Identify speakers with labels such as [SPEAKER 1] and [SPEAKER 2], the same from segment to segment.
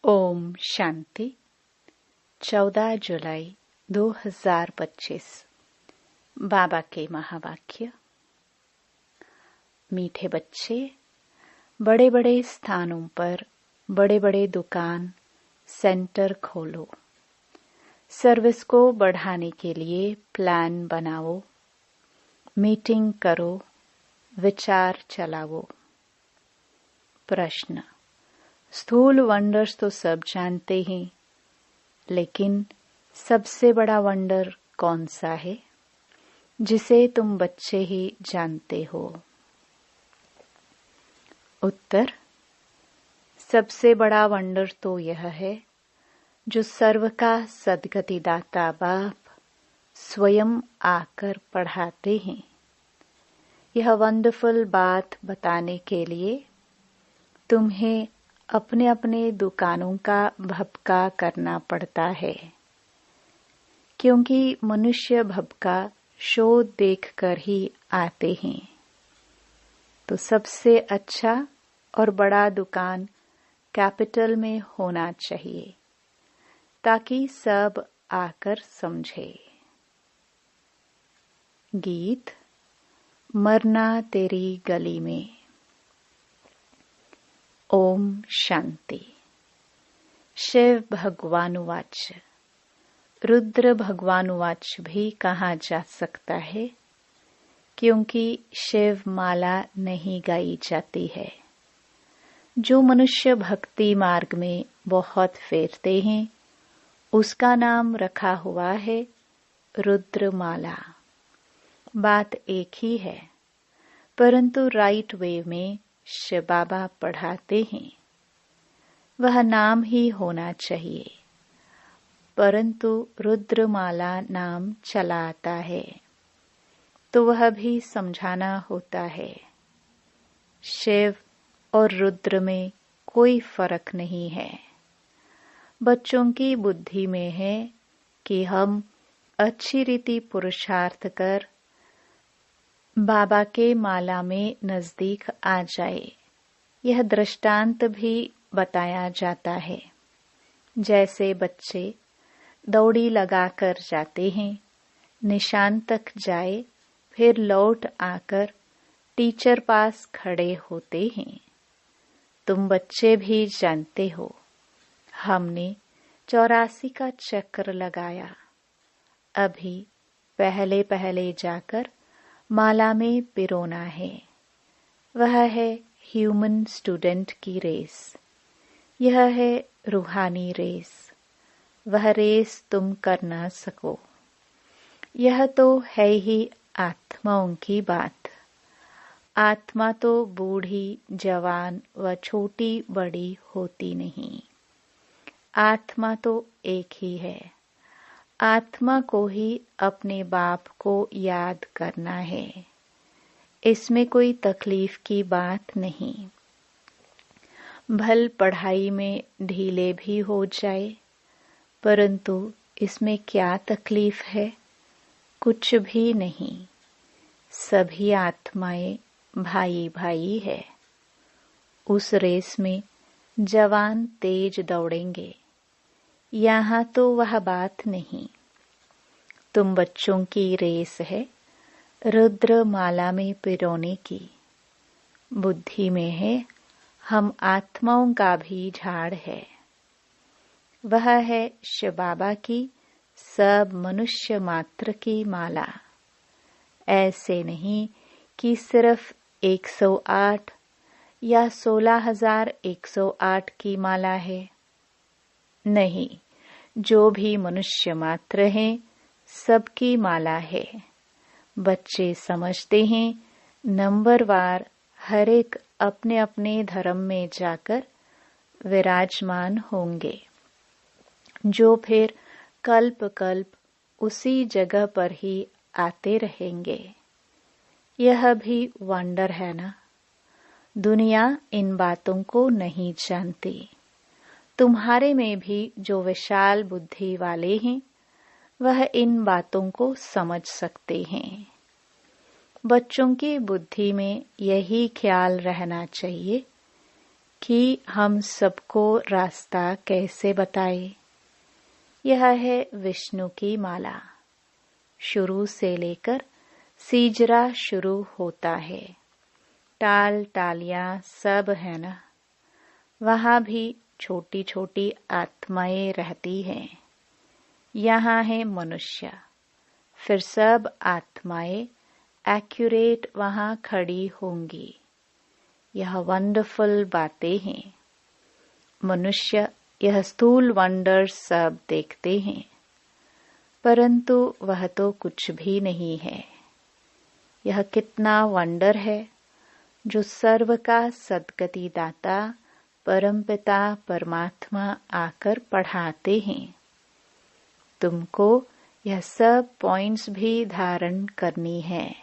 [SPEAKER 1] ओम शांति। 14 जुलाई 2025। बाबा के महावाक्य। मीठे बच्चे, बड़े बड़े स्थानों पर बड़े बड़े दुकान सेंटर खोलो। सर्विस को बढ़ाने के लिए प्लान बनाओ, मीटिंग करो, विचार चलाओ। प्रश्न। स्थूल वंडर्स तो सब जानते हैं, लेकिन सबसे बड़ा वंडर कौन सा है जिसे तुम बच्चे ही जानते हो? उत्तर। सबसे बड़ा वंडर तो यह है जो सर्व का सद्गति दाता बाप स्वयं आकर पढ़ाते हैं। यह वंडरफुल बात बताने के लिए तुम्हें अपने अपने दुकानों का भपका करना पड़ता है, क्योंकि मनुष्य भपका शो देखकर ही आते हैं। तो सबसे अच्छा और बड़ा दुकान कैपिटल में होना चाहिए, ताकि सब आकर समझे। गीत। मरना तेरी गली में। ओम शांति। शिव भगवानुवाच। रुद्र भगवानुवाच भी कहा जा सकता है, क्योंकि शिव माला नहीं गाई जाती है। जो मनुष्य भक्ति मार्ग में बहुत फेरते हैं, उसका नाम रखा हुआ है रुद्र माला। बात एक ही है, परंतु राइट वे में शिव बाबा पढ़ाते हैं। वह नाम ही होना चाहिए, परंतु रुद्रमाला नाम चला आता है, तो वह भी समझाना होता है। शिव और रुद्र में कोई फर्क नहीं है। बच्चों की बुद्धि में है कि हम अच्छी रीति पुरुषार्थ कर बाबा के माला में नजदीक आ जाए। यह दृष्टांत भी बताया जाता है। जैसे बच्चे दौड़ी लगाकर जाते हैं, निशान तक जाए, फिर लौट आकर टीचर पास खड़े होते हैं। तुम बच्चे भी जानते हो, हमने 84 का चक्र लगाया। अभी पहले पहले जाकर माला में पिरोना है। वह है ह्यूमन स्टूडेंट की रेस। यह है रूहानी रेस। वह रेस तुम कर ना सको। यह तो है ही आत्माओं की बात। आत्मा तो बूढ़ी, जवान व छोटी बड़ी होती नहीं। आत्मा तो एक ही है। आत्मा को ही अपने बाप को याद करना है। इसमें कोई तकलीफ की बात नहीं। भल पढ़ाई में ढीले भी हो जाए, परंतु इसमें क्या तकलीफ है? कुछ भी नहीं। सभी आत्माएं भाई भाई है। उस रेस में जवान तेज दौड़ेंगे। यहाँ तो वह बात नहीं। तुम बच्चों की रेस है रुद्र माला में पिरोने की। बुद्धि में है हम आत्माओं का भी झाड़ है। वह है शिव बाबा की सब मनुष्य मात्र की माला। ऐसे नहीं कि सिर्फ 108 या 16,108 की माला है। नहीं, जो भी मनुष्य मात्र हैं, सबकी माला है। बच्चे समझते हैं नंबरवार हर एक अपने अपने धर्म में जाकर विराजमान होंगे, जो फिर कल्प कल्प उसी जगह पर ही आते रहेंगे। यह भी वंडर है ना। दुनिया इन बातों को नहीं जानती। तुम्हारे में भी जो विशाल बुद्धि वाले हैं, वह इन बातों को समझ सकते हैं। बच्चों की बुद्धि में यही ख्याल रहना चाहिए कि हम सबको रास्ता कैसे बताए। यह है विष्णु की माला। शुरू से लेकर सीजरा शुरू होता है। टाल टालियां सब है ना। वहां भी छोटी छोटी आत्माएं रहती हैं। यहाँ है मनुष्य। फिर सब आत्माएं एक्यूरेट वहां खड़ी होंगी। यह वंडरफुल बातें हैं। मनुष्य यह स्थूल वंडर सब देखते हैं, परंतु वह तो कुछ भी नहीं है। यह कितना वंडर है जो सर्व का सद्गति दाता परमपिता परमात्मा आकर पढ़ाते हैं। तुमको यह सब पॉइंट्स भी धारण करनी है।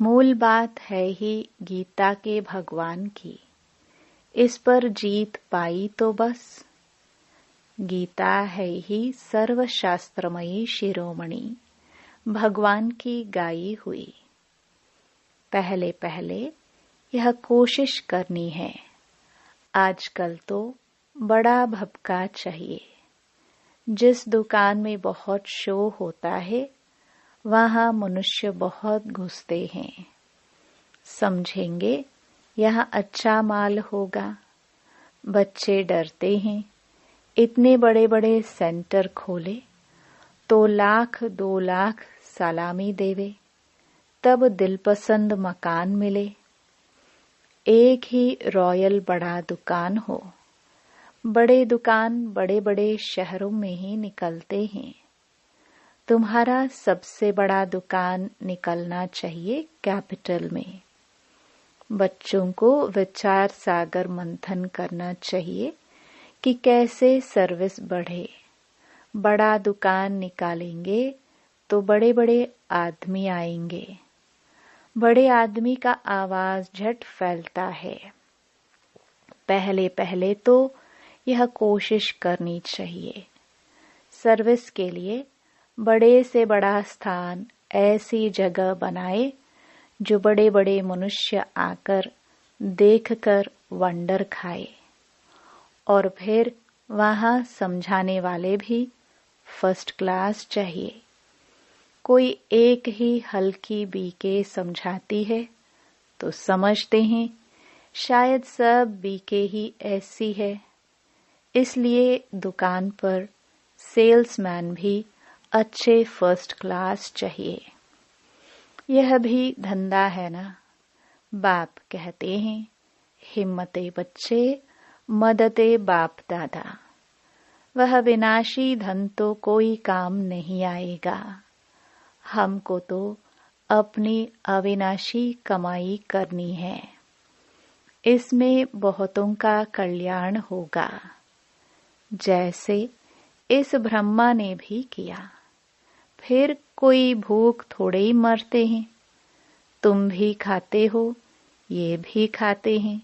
[SPEAKER 1] मूल बात है ही गीता के भगवान की। इस पर जीत पाई तो बस। गीता है ही सर्वशास्त्रमयी शिरोमणि भगवान की गाई हुई। पहले पहले यह कोशिश करनी है। आजकल तो बड़ा भपका चाहिए। जिस दुकान में बहुत शो होता है वहां मनुष्य बहुत घुसते हैं। समझेंगे यहाँ अच्छा माल होगा। बच्चे डरते हैं। इतने बड़े बड़े सेंटर खोले तो 1,00,000 2,00,000 सलामी देवे तब दिलपसंद मकान मिले। एक ही रॉयल बड़ा दुकान हो। बड़े दुकान बड़े बड़े शहरों में ही निकलते हैं। तुम्हारा सबसे बड़ा दुकान निकलना चाहिए कैपिटल में। बच्चों को विचार सागर मंथन करना चाहिए कि कैसे सर्विस बढ़े। बड़ा दुकान निकालेंगे तो बड़े बड़े आदमी आएंगे। बड़े आदमी का आवाज झट फैलता है। पहले पहले तो यह कोशिश करनी चाहिए। सर्विस के लिए बड़े से बड़ा स्थान ऐसी जगह बनाए जो बड़े बड़े मनुष्य आकर देखकर वंडर खाए। और फिर वहां समझाने वाले भी फर्स्ट क्लास चाहिए। कोई एक ही हल्की बीके समझाती है तो समझते हैं शायद सब बीके ही ऐसी है। इसलिए दुकान पर सेल्समैन भी अच्छे फर्स्ट क्लास चाहिए। यह भी धंधा है ना। बाप कहते हैं हिम्मते बच्चे मदते बाप दादा। वह विनाशी धन तो कोई काम नहीं आएगा। हमको तो अपनी अविनाशी कमाई करनी है। इसमें बहुतों का कल्याण होगा। जैसे इस ब्रह्मा ने भी किया। फिर कोई भूख थोड़े ही मरते हैं। तुम भी खाते हो, ये भी खाते हैं।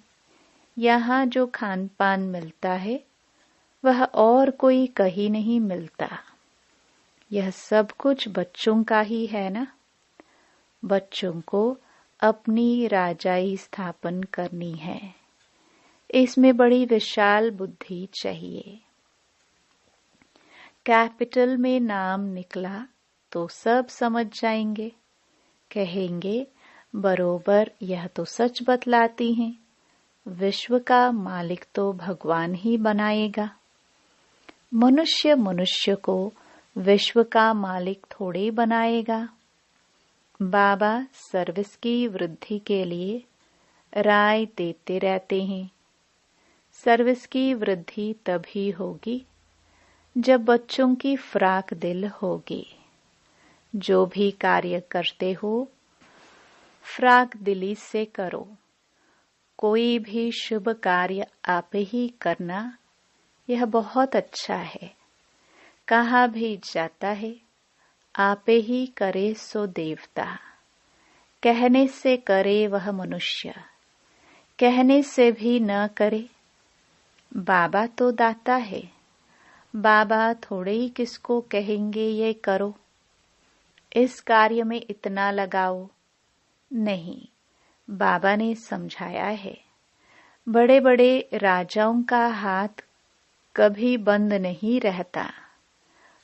[SPEAKER 1] यहाँ जो खान पान मिलता है वह और कोई कहीं नहीं मिलता। यह सब कुछ बच्चों का ही है ना। बच्चों को अपनी राजाई स्थापन करनी है। इसमें बड़ी विशाल बुद्धि चाहिए। कैपिटल में नाम निकला तो सब समझ जाएंगे। कहेंगे बरोबर यह तो सच बतलाती हैं। विश्व का मालिक तो भगवान ही बनाएगा। मनुष्य मनुष्य को विश्व का मालिक थोड़े बनाएगा। बाबा सर्विस की वृद्धि के लिए राय देते रहते हैं। सर्विस की वृद्धि तभी होगी जब बच्चों की फ्राक दिल होगी। जो भी कार्य करते हो फ्राक दिली से करो। कोई भी शुभ कार्य आप ही करना यह बहुत अच्छा है। कहाँ भी जाता है आप ही करे सो देवता। कहने से करे वह मनुष्य, कहने से भी न करे। बाबा तो दाता है। बाबा थोड़े ही किसको कहेंगे ये करो, इस कार्य में इतना लगाओ। नहीं, बाबा ने समझाया है। बड़े बड़े राजाओं का हाथ कभी बंद नहीं रहता।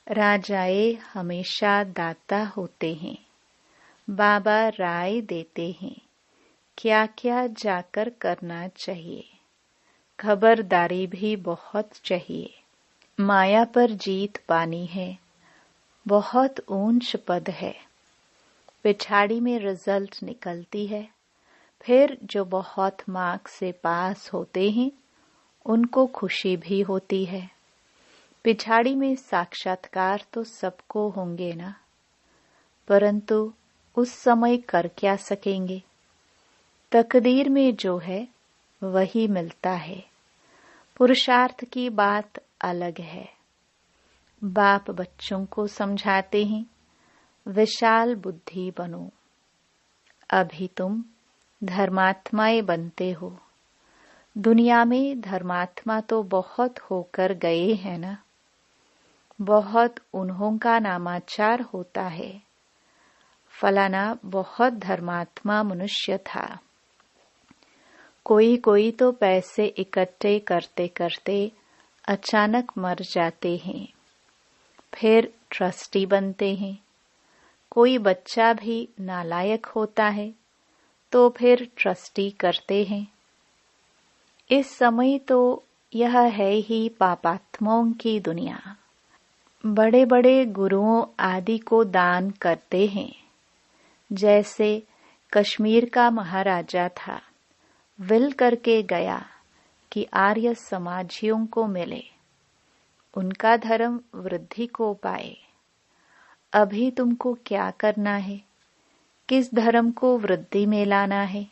[SPEAKER 1] राजाए हमेशा दाता होते हैं। बाबा राय देते हैं क्या क्या जाकर करना चाहिए। खबरदारी भी बहुत चाहिए। माया पर जीत पानी है, बहुत ऊंच पद है। पिछाड़ी में रिजल्ट निकलती है, फिर जो बहुत मार्क्स से पास होते हैं उनको खुशी भी होती है। पिछाड़ी में साक्षात्कार तो सबको होंगे ना, परंतु उस समय कर क्या सकेंगे। तकदीर में जो है वही मिलता है। पुरुषार्थ की बात अलग है। बाप बच्चों को समझाते हैं विशाल बुद्धि बनो। अभी तुम धर्मात्माएं बनते हो। दुनिया में धर्मात्मा तो बहुत होकर गए हैं ना। बहुत उन्हों का नामाचार होता है। फलाना बहुत धर्मात्मा मनुष्य था। कोई कोई तो पैसे इकट्ठे करते करते अचानक मर जाते हैं, फिर ट्रस्टी बनते हैं। कोई बच्चा भी नालायक होता है तो फिर ट्रस्टी करते हैं। इस समय तो यह है ही पापात्माओं की दुनिया। बड़े बड़े गुरुओं आदि को दान करते हैं। जैसे कश्मीर का महाराजा था, विल करके गया कि आर्य समाजियों को मिले, उनका धर्म वृद्धि को पाए। अभी तुमको क्या करना है, किस धर्म को वृद्धि में लाना है।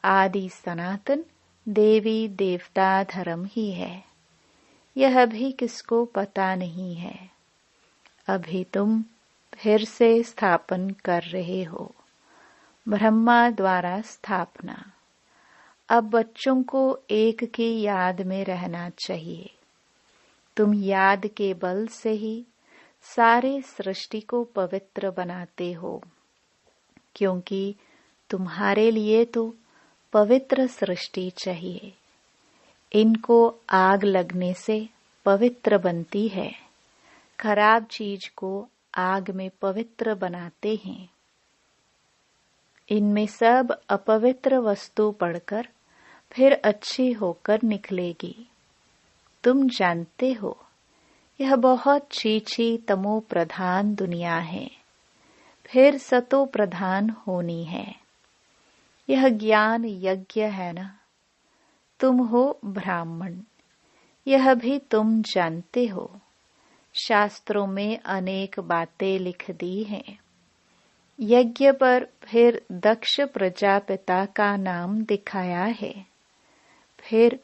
[SPEAKER 1] आदि सनातन देवी देवता धर्म ही है, यह भी किसको पता नहीं है। अभी तुम फिर से स्थापन कर रहे हो, ब्रह्मा द्वारा स्थापना। अब बच्चों को एक की याद में रहना चाहिए। तुम याद के बल से ही सारे सृष्टि को पवित्र बनाते हो, क्योंकि तुम्हारे लिए तो पवित्र सृष्टि चाहिए। इनको आग लगने से पवित्र बनती है। खराब चीज को आग में पवित्र बनाते हैं। इनमें सब अपवित्र वस्तु पड़कर फिर अच्छी होकर निकलेगी। तुम जानते हो यह बहुत छीछी तमो प्रधान दुनिया है, फिर सतो प्रधान होनी है। यह ज्ञान यज्ञ है ना। तुम हो ब्राह्मण, यह भी तुम जानते हो। शास्त्रों में अनेक बातें लिख दी हैं। यज्ञ पर फिर दक्ष प्रजापिता का नाम दिखाया है। फिर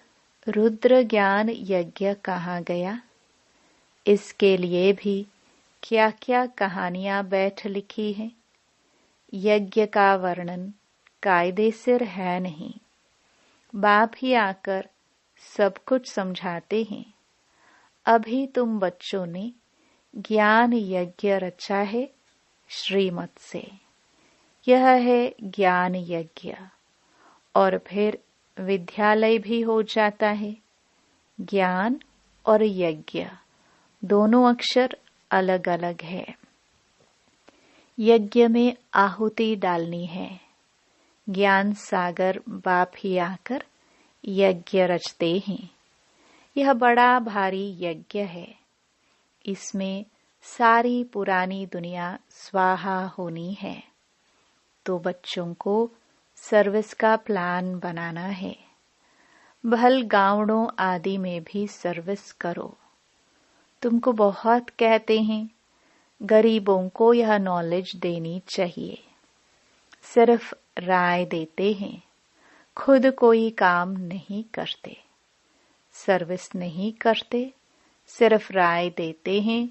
[SPEAKER 1] रुद्र ज्ञान यज्ञ कहा गया। इसके लिए भी क्या क्या कहानियां बैठ लिखी हैं। यज्ञ का वर्णन कायदे से है नहीं। बाप ही आकर सब कुछ समझाते हैं। अभी तुम बच्चों ने ज्ञान यज्ञ रचा है श्रीमत से। यह है ज्ञान यज्ञ। और फिर विद्यालय भी हो जाता है। ज्ञान और यज्ञ दोनों अक्षर अलग अलग है। यज्ञ में आहुति डालनी है। ज्ञान सागर बाप ही आकर यज्ञ रचते हैं। यह बड़ा भारी यज्ञ है। इसमें सारी पुरानी दुनिया स्वाहा होनी है। तो बच्चों को सर्विस का प्लान बनाना है। भल गांवों आदि में भी सर्विस करो। तुमको बहुत कहते हैं, गरीबों को यह नॉलेज देनी चाहिए। सिर्फ राय देते हैं, खुद कोई काम नहीं करते। सर्विस नहीं करते, सिर्फ राय देते हैं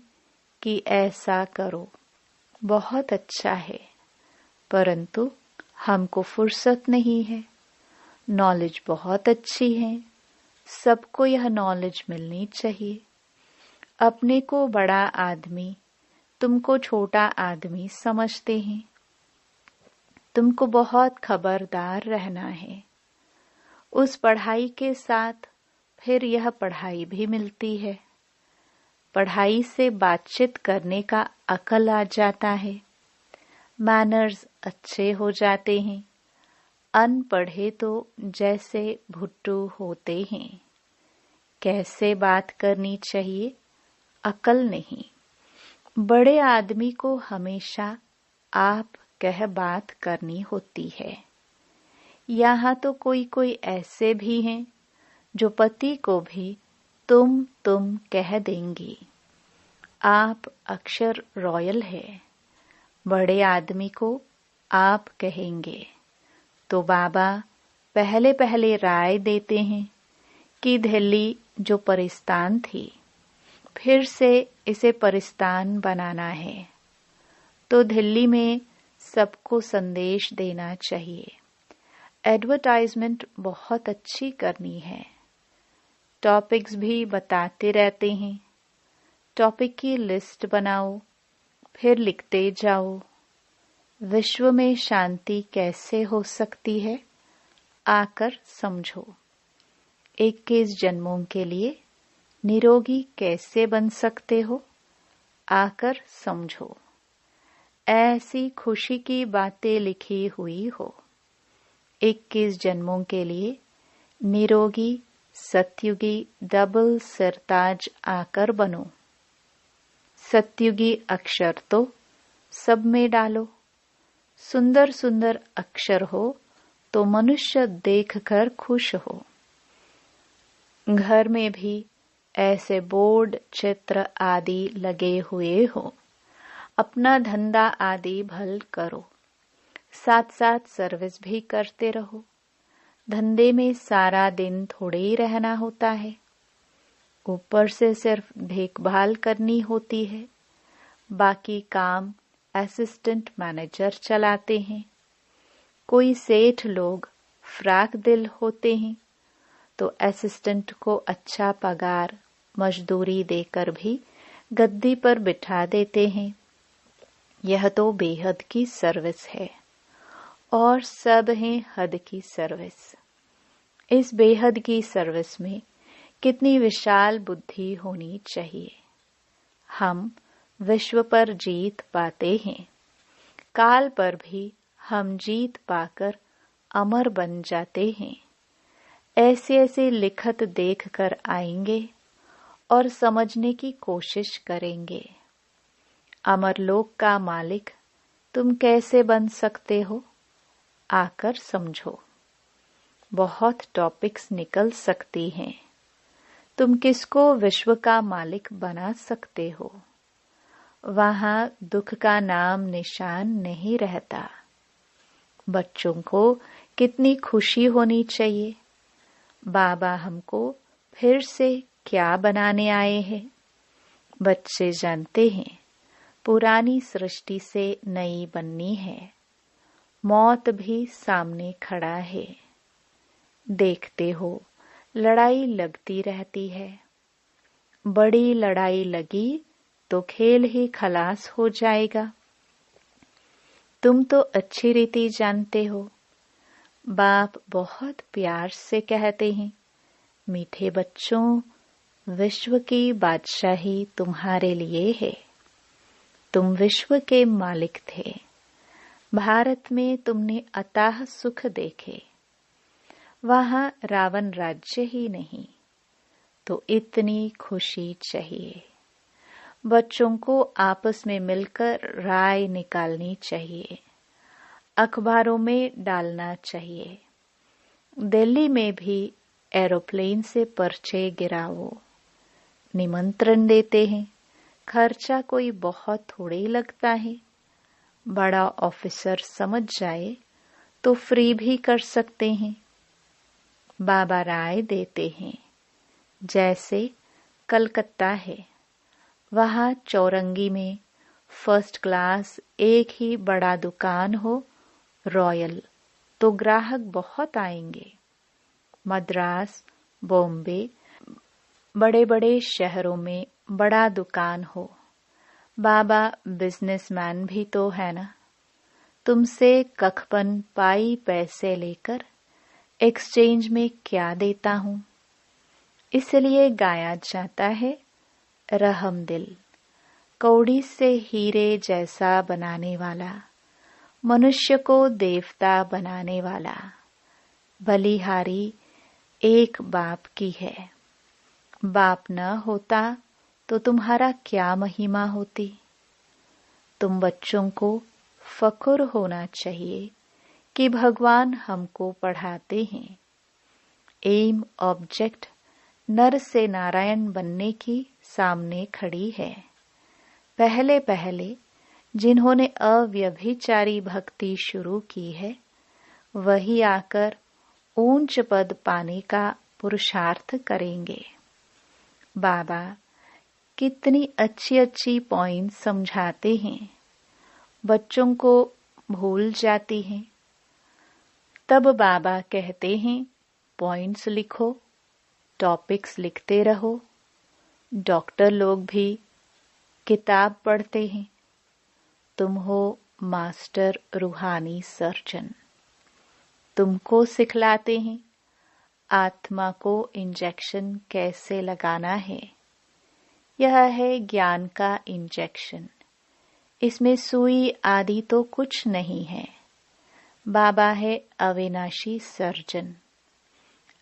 [SPEAKER 1] कि ऐसा करो, बहुत अच्छा है, परंतु हमको फुर्सत नहीं है। नॉलेज बहुत अच्छी है, सबको यह नॉलेज मिलनी चाहिए। अपने को बड़ा आदमी, तुमको छोटा आदमी समझते हैं। तुमको बहुत खबरदार रहना है। उस पढ़ाई के साथ फिर यह पढ़ाई भी मिलती है। पढ़ाई से बातचीत करने का अकल आ जाता है, मैनर्स अच्छे हो जाते हैं। अनपढ़े तो जैसे भुट्टू होते हैं। कैसे बात करनी चाहिए, अकल नहीं। बड़े आदमी को हमेशा आप कह बात करनी होती है। यहाँ तो कोई कोई ऐसे भी हैं जो पति को भी तुम कह देंगी। आप अक्षर रॉयल है, बड़े आदमी को आप कहेंगे तो बाबा पहले पहले राय देते हैं कि दिल्ली जो परिस्तान थी, फिर से इसे परिस्तान बनाना है, तो दिल्ली में सबको संदेश देना चाहिए। एडवर्टाइजमेंट बहुत अच्छी करनी है। टॉपिक्स भी बताते रहते हैं। टॉपिक की लिस्ट बनाओ, फिर लिखते जाओ। विश्व में शांति कैसे हो सकती है, आकर समझो। 21 जन्मों के लिए निरोगी कैसे बन सकते हो, आकर समझो। ऐसी खुशी की बातें लिखी हुई हो। 21 जन्मों के लिए निरोगी सत्युगी डबल सिरताज आकर बनो। सत्युगी अक्षर तो सब में डालो। सुंदर सुंदर अक्षर हो तो मनुष्य देखकर खुश हो। घर में भी ऐसे बोर्ड चित्र आदि लगे हुए हो। अपना धंधा आदि भल करो, साथ साथ सर्विस भी करते रहो। धंधे में सारा दिन थोड़े ही रहना होता है, ऊपर से सिर्फ देखभाल करनी होती है। बाकी काम असिस्टेंट मैनेजर चलाते हैं। कोई सेठ लोग फ्राक दिल होते हैं तो असिस्टेंट को अच्छा पगार मजदूरी देकर भी गद्दी पर बिठा देते हैं। यह तो बेहद की सर्विस है और सब हैं हद की सर्विस। इस बेहद की सर्विस में कितनी विशाल बुद्धि होनी चाहिए। हम विश्व पर जीत पाते हैं, काल पर भी हम जीत पाकर अमर बन जाते हैं। ऐसे ऐसे लिखत देख कर आएंगे और समझने की कोशिश करेंगे। अमरलोक का मालिक तुम कैसे बन सकते हो, आकर समझो। बहुत टॉपिक्स निकल सकती हैं। तुम किसको विश्व का मालिक बना सकते हो। वहां दुख का नाम निशान नहीं रहता। बच्चों को कितनी खुशी होनी चाहिए। बाबा हमको फिर से क्या बनाने आए हैं। बच्चे जानते हैं पुरानी सृष्टि से नई बननी है। मौत भी सामने खड़ा है। देखते हो लड़ाई लगती रहती है। बड़ी लड़ाई लगी तो खेल ही खलास हो जाएगा। तुम तो अच्छी रीति जानते हो। बाप बहुत प्यार से कहते हैं, मीठे बच्चों, विश्व की बादशाही तुम्हारे लिए है। तुम विश्व के मालिक थे। भारत में तुमने अथाह सुख देखे। वहां रावण राज्य ही नहीं, तो इतनी खुशी चाहिए। बच्चों को आपस में मिलकर राय निकालनी चाहिए। अखबारों में डालना चाहिए। दिल्ली में भी एरोप्लेन से पर्चे गिराओ। निमंत्रण देते हैं। खर्चा कोई बहुत थोड़े ही लगता है। बड़ा ऑफिसर समझ जाए तो फ्री भी कर सकते हैं। बाबा राय देते हैं। जैसे कलकत्ता है, वहां चौरंगी में फर्स्ट क्लास एक ही बड़ा दुकान हो रॉयल, तो ग्राहक बहुत आएंगे। मद्रास, बॉम्बे, बड़े बड़े शहरों में बड़ा दुकान हो। बाबा बिजनेसमैन भी तो है ना। तुमसे कखपन पाई पैसे लेकर एक्सचेंज में क्या देता हूँ। इसलिए गाया जाता है, रहम दिल, कौड़ी से हीरे जैसा बनाने वाला, मनुष्य को देवता बनाने वाला, बलिहारी एक बाप की है। बाप न होता तो तुम्हारा क्या महिमा होती। तुम बच्चों को फख्र होना चाहिए कि भगवान हमको पढ़ाते हैं। एम ऑब्जेक्ट नर से नारायण बनने की सामने खड़ी है। पहले पहले जिन्होंने अव्यभिचारी भक्ति शुरू की है, वही आकर ऊंच पद पाने का पुरुषार्थ करेंगे। बाबा कितनी अच्छी अच्छी पॉइंट समझाते हैं, बच्चों को भूल जाती हैं। तब बाबा कहते हैं, पॉइंट्स लिखो, टॉपिक्स लिखते रहो। डॉक्टर लोग भी किताब पढ़ते हैं। तुम हो मास्टर रूहानी सर्जन। तुमको सिखलाते हैं आत्मा को इंजेक्शन कैसे लगाना है। यह है ज्ञान का इंजेक्शन। इसमें सुई आदि तो कुछ नहीं है। बाबा है अविनाशी सर्जन।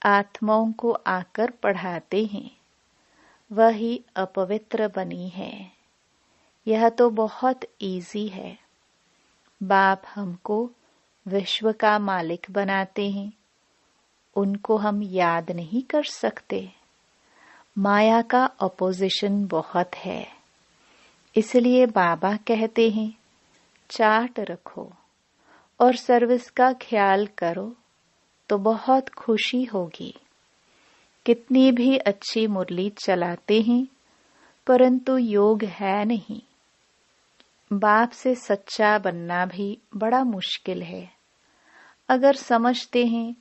[SPEAKER 1] आत्माओं को आकर पढ़ाते हैं। वही अपवित्र बनी है। यह तो बहुत इजी है। बाप हमको विश्व का मालिक बनाते हैं। उनको हम याद नहीं कर सकते। माया का अपोजिशन बहुत है। इसलिए बाबा कहते हैं, चार्ट रखो और सर्विस का ख्याल करो तो बहुत खुशी होगी। कितनी भी अच्छी मुरली चलाते हैं, परंतु योग है नहीं। बाप से सच्चा बनना भी बड़ा मुश्किल है। अगर समझते हैं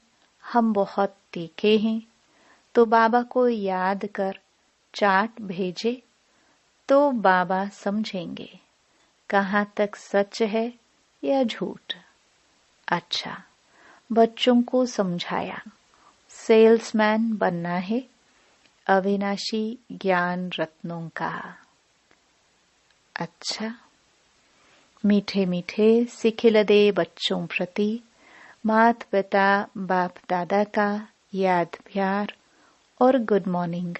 [SPEAKER 1] हम बहुत तीखे हैं, तो बाबा को याद कर चार्ट भेजे तो बाबा समझेंगे कहाँ तक सच है या झूठ। अच्छा, बच्चों को समझाया सेल्समैन बनना है अविनाशी ज्ञान रत्नों का। अच्छा, मीठे मीठे सिखिलदे बच्चों प्रति मात पिता बाप दादा का याद प्यार और गुड मॉर्निंग।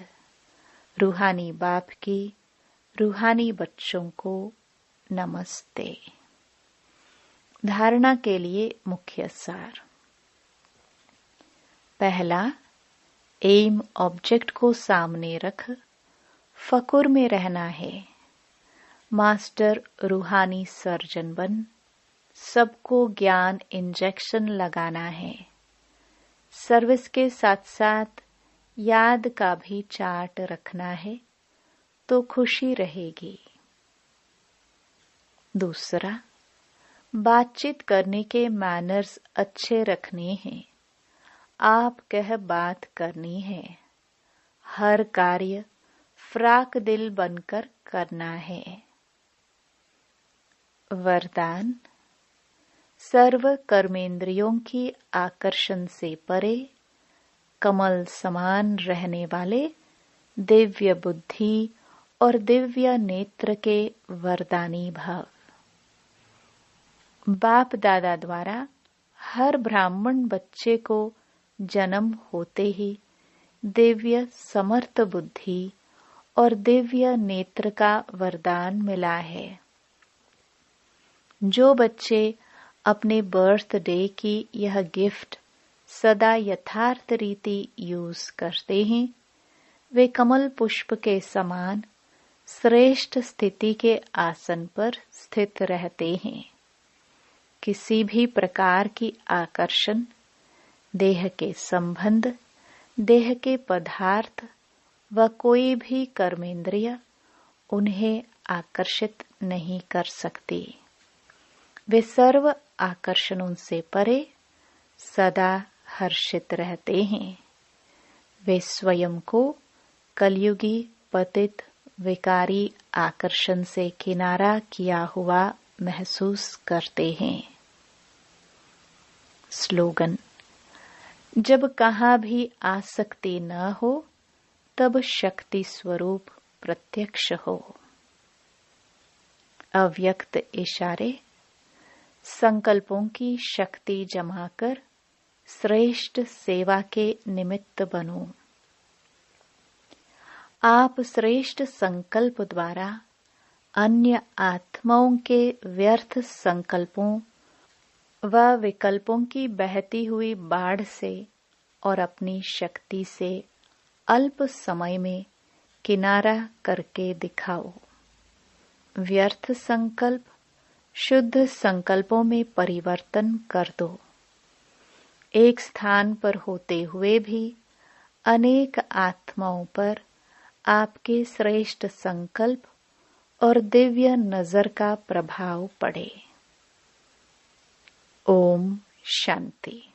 [SPEAKER 1] रूहानी बाप की रूहानी बच्चों को नमस्ते। धारणा के लिए मुख्य सार। पहला, एम ऑब्जेक्ट को सामने रख फकुर में रहना है। मास्टर रूहानी सर्जन बन सबको ज्ञान इंजेक्शन लगाना है। सर्विस के साथ साथ याद का भी चार्ट रखना है तो खुशी रहेगी। दूसरा, बातचीत करने के मैनर्स अच्छे रखने हैं। आप कह बात करनी है। हर कार्य फ्राक दिल बनकर करना है। वरदान, सर्व कर्मेंद्रियों की आकर्षण से परे कमल समान रहने वाले दिव्य बुद्धि और दिव्य नेत्र के वरदानी भव। बाप दादा द्वारा हर ब्राह्मण बच्चे को जन्म होते ही दिव्य समर्थ बुद्धि और दिव्य नेत्र का वरदान मिला है। जो बच्चे अपने बर्थडे की यह गिफ्ट सदा यथार्थ रीति यूज करते हैं, वे कमल पुष्प के समान श्रेष्ठ स्थिति के आसन पर स्थित रहते हैं। किसी भी प्रकार की आकर्षण, देह के संबंध, देह के पदार्थ व कोई भी कर्मेंद्रिय उन्हें आकर्षित नहीं कर सकती। वे सर्व आकर्षणों से परे सदा हर्षित रहते हैं। वे स्वयं को कलयुगी पतित विकारी आकर्षण से किनारा किया हुआ महसूस करते हैं। स्लोगन, जब कहाँ भी आसक्ति न हो तब शक्ति स्वरूप प्रत्यक्ष हो। अव्यक्त इशारे। संकल्पों की शक्ति जमाकर श्रेष्ठ सेवा के निमित्त बनो। आप श्रेष्ठ संकल्प द्वारा अन्य आत्माओं के व्यर्थ संकल्पों व विकल्पों की बहती हुई बाढ़ से और अपनी शक्ति से अल्प समय में किनारा करके दिखाओ। व्यर्थ संकल्प शुद्ध संकल्पों में परिवर्तन कर दो। एक स्थान पर होते हुए भी अनेक आत्माओं पर आपके श्रेष्ठ संकल्प और दिव्य नजर का प्रभाव पड़े। ओम शांति।